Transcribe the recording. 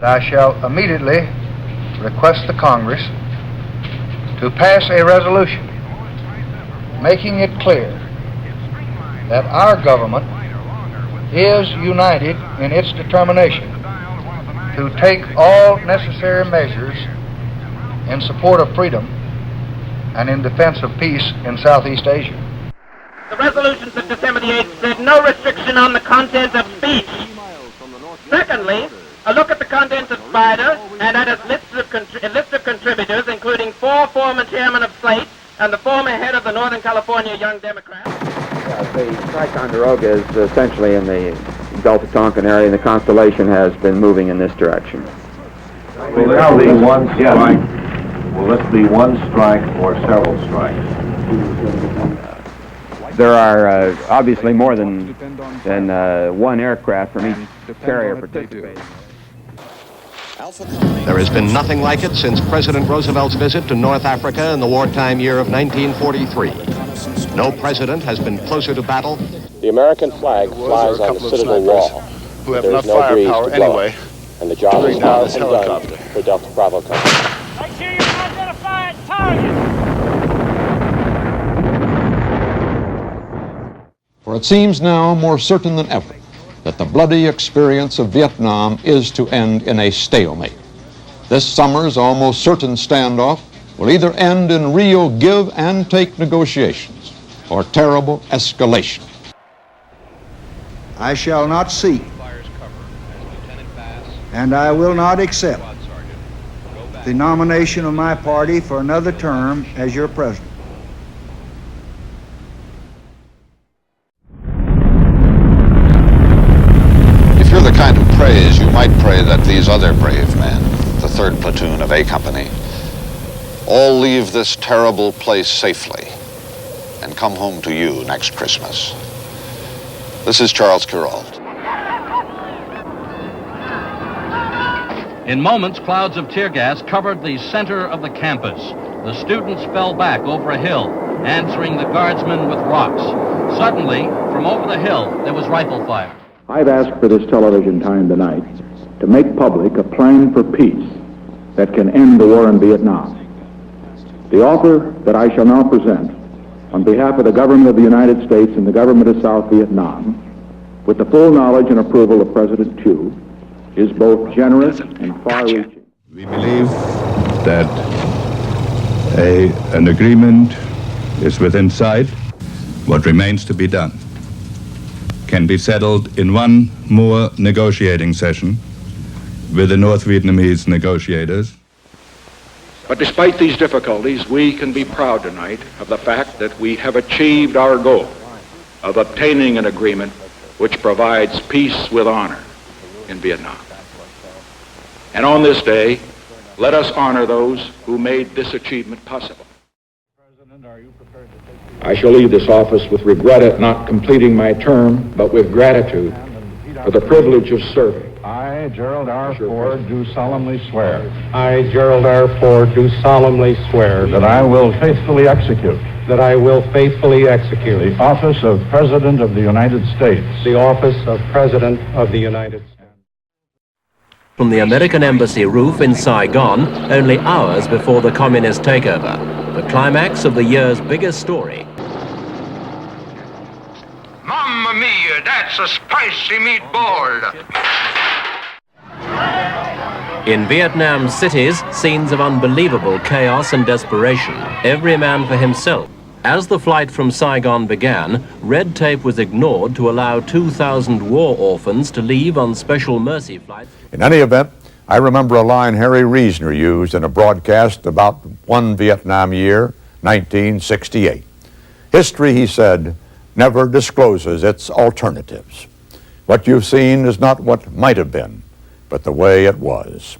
I shall immediately request the Congress to pass a resolution making it clear that our government is united in its determination to take all necessary measures in support of freedom and in defense of peace in Southeast Asia. The resolutions of December the 8th said no restriction on the content of speech. Secondly, a look at the contents of SPIDER and at its list of contributors, including 4 former chairmen of SLATE and the former head of the Northern California Young Democrats. The Ticonderoga is essentially in the Gulf of Tonkin area, and the Constellation has been moving in this direction. Will this be one strike? Will this be one strike or several strikes? There are obviously more than one aircraft from each carrier participating. There has been nothing like it since President Roosevelt's visit to North Africa in the wartime year of 1943. No president has been closer to battle. The American flag flies on the Citadel Wall. Who have enough firepower anyway. And the job is now done for Delta Bravo Company. Make sure you identify a target. For it seems now more certain than ever that the bloody experience of Vietnam is to end in a stalemate. This summer's almost certain standoff will either end in real give and take negotiations or terrible escalation. I shall not seek, and I will not accept the nomination of my party for another term as your president. If you're the kind of praise, you might pray that these other brave men, the 3rd Platoon of A Company, all leave this terrible place safely and come home to you next Christmas. This is Charles Kuralt. In moments, clouds of tear gas covered the center of the campus. The students fell back over a hill, answering the guardsmen with rocks. Suddenly, from over the hill, there was rifle fire. I've asked for this television time tonight to make public a plan for peace that can end the war in Vietnam. The offer that I shall now present on behalf of the government of the United States and the government of South Vietnam, with the full knowledge and approval of President Thieu, is both generous and far-reaching. We believe that an agreement is within sight. What remains to be done can be settled in one more negotiating session with the North Vietnamese negotiators. But despite these difficulties, we can be proud tonight of the fact that we have achieved our goal of obtaining an agreement which provides peace with honor in Vietnam. And on this day, let us honor those who made this achievement possible. I shall leave this office with regret at not completing my term, but with gratitude for the privilege of serving. I, Gerald R. Ford, do solemnly swear. I, Gerald R. Ford, do solemnly swear that I will faithfully execute. That I will faithfully execute. The office of President of the United States. The office of President of the United States. From the American Embassy roof in Saigon, only hours before the communist takeover. The climax of the year's biggest story. Mamma mia, that's a spicy meatball! In Vietnam's cities, scenes of unbelievable chaos and desperation, every man for himself. As the flight from Saigon began, red tape was ignored to allow 2,000 war orphans to leave on special mercy flights. In any event, I remember a line Harry Reasoner used in a broadcast about one Vietnam year, 1968. History, he said, never discloses its alternatives. What you've seen is not what might have been, but the way it was.